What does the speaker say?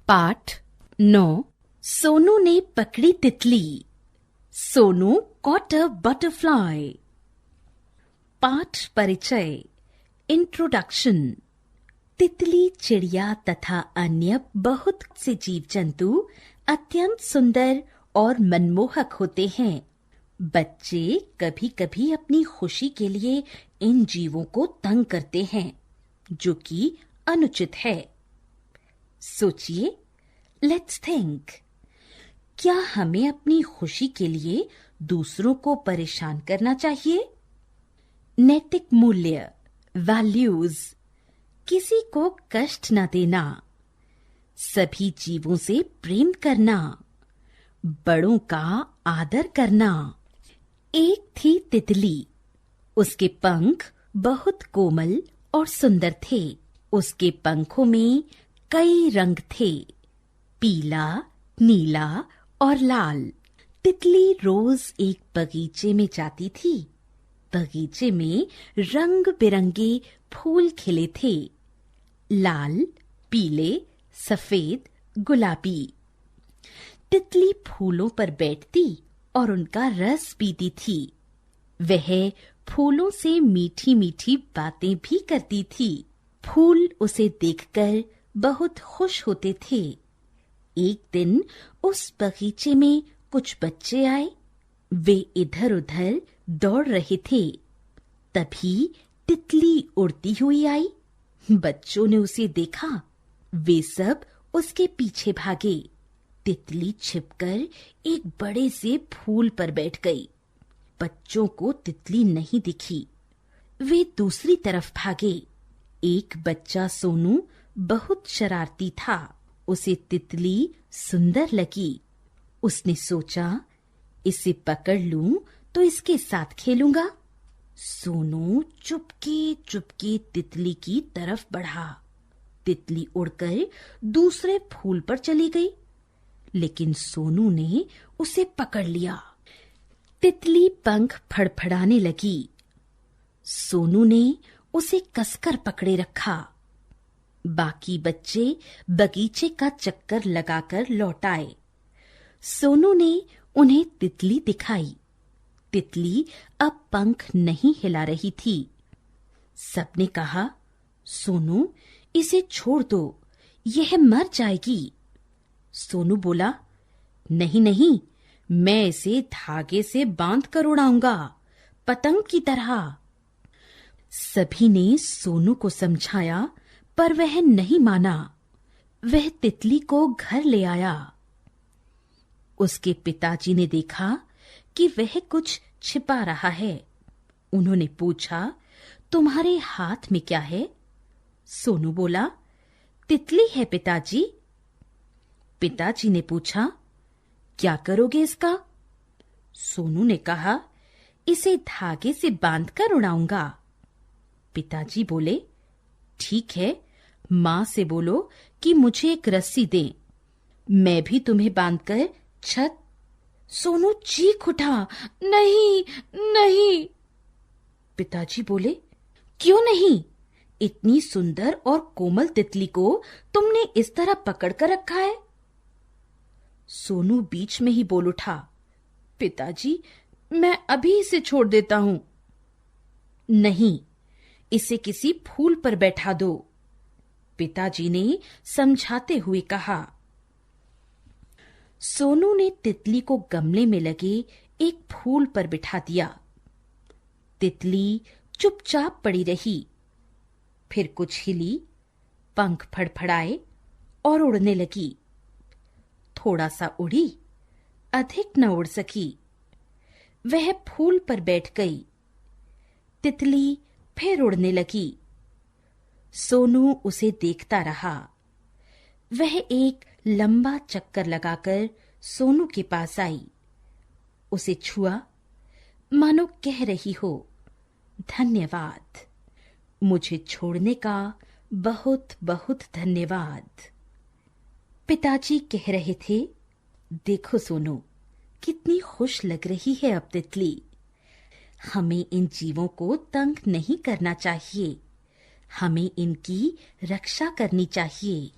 पाठ 9। सोनू ने पकड़ी तितली। Sonu caught a butterfly। पाठ परिचय इंट्रोडक्शन। तितली, चिड़िया तथा अन्य बहुत से जीव जंतु अत्यंत सुंदर और मनमोहक होते हैं। बच्चे कभी कभी अपनी खुशी के लिए इन जीवों को तंग करते हैं, जो कि अनुचित है। सोचिए, लेट्स थिंक, क्या हमें अपनी खुशी के लिए दूसरों को परेशान करना चाहिए? नैतिक मूल्य, वैल्यूज, किसी को कष्ट न देना, सभी जीवों से प्रेम करना, बड़ों का आदर करना। एक थी तितली। उसके पंख बहुत कोमल और सुंदर थे। उसके पंखों में कई रंग थे, पीला, नीला और लाल। तितली रोज एक बगीचे में जाती थी। बगीचे में रंग बिरंगे फूल खिले थे, लाल, पीले, सफेद, गुलाबी। तितली फूलों पर बैठती और उनका रस पीती थी। वह फूलों से मीठी मीठी बातें भी करती थी। फूल उसे देखकर बहुत खुश होते थे। एक दिन उस बगीचे में कुछ बच्चे आए। वे इधर उधर दौड़ रहे थे। तभी तितली उड़ती हुई आई। बच्चों ने उसे देखा। वे सब उसके पीछे भागे। तितली छिपकर एक बड़े से फूल पर बैठ गई। बच्चों को तितली नहीं दिखी। वे दूसरी तरफ भागे। एक बच्चा सोनू बहुत शरारती था। उसे तितली सुंदर लगी। उसने सोचा, इसे पकड़ लूं तो इसके साथ खेलूंगा। सोनू चुपके चुपके तितली की तरफ बढ़ा। तितली उड़कर दूसरे फूल पर चली गई, लेकिन सोनू ने उसे पकड़ लिया। तितली पंख फड़फड़ाने लगी। सोनू ने उसे कसकर पकड़े रखा। बाकी बच्चे बगीचे का चक्कर लगाकर लौट आए। सोनू ने उन्हें तितली दिखाई। तितली अब पंख नहीं हिला रही थी। सबने कहा, सोनू, इसे छोड़ दो, यह मर जाएगी। सोनू बोला, नहीं नहीं, मैं इसे धागे से बांध कर उड़ाऊंगा, पतंग की तरह। सभी ने सोनू को समझाया, पर वह नहीं माना। वह तितली को घर ले आया। उसके पिताजी ने देखा कि वह कुछ छिपा रहा है। उन्होंने पूछा, तुम्हारे हाथ में क्या है? सोनू बोला, तितली है पिताजी। पिताजी ने पूछा, क्या करोगे इसका? सोनू ने कहा, इसे धागे से बांधकर उड़ाऊंगा। पिताजी बोले, ठीक है, मां से बोलो कि मुझे एक रस्सी दें, मैं भी तुम्हें बांधकर छत। सोनू चीख उठा, नहीं नहीं। पिताजी बोले, क्यों नहीं? इतनी सुंदर और कोमल तितली को तुमने इस तरह पकड़ कर रखा है। सोनू बीच में ही बोल उठा, पिताजी, मैं अभी इसे छोड़ देता हूं। नहीं, इसे किसी फूल पर बैठा दो, पिताजी ने समझाते हुए कहा। सोनू ने तितली को गमले में लगे एक फूल पर बिठा दिया। तितली चुपचाप पड़ी रही। फिर कुछ हिली, पंख फड़फड़ाए और उड़ने लगी। थोड़ा सा उड़ी, अधिक न उड़ सकी। वह फूल पर बैठ गई। तितली फिर उड़ने लगी। सोनू उसे देखता रहा। वह एक लंबा चक्कर लगाकर सोनू के पास आई। उसे छुआ, मानो कह रही हो, धन्यवाद, मुझे छोड़ने का बहुत बहुत धन्यवाद। पिताजी कह रहे थे, देखो सोनू, कितनी खुश लग रही है अब तितली। हमें इन जीवों को तंग नहीं करना चाहिए, हमें इनकी रक्षा करनी चाहिए।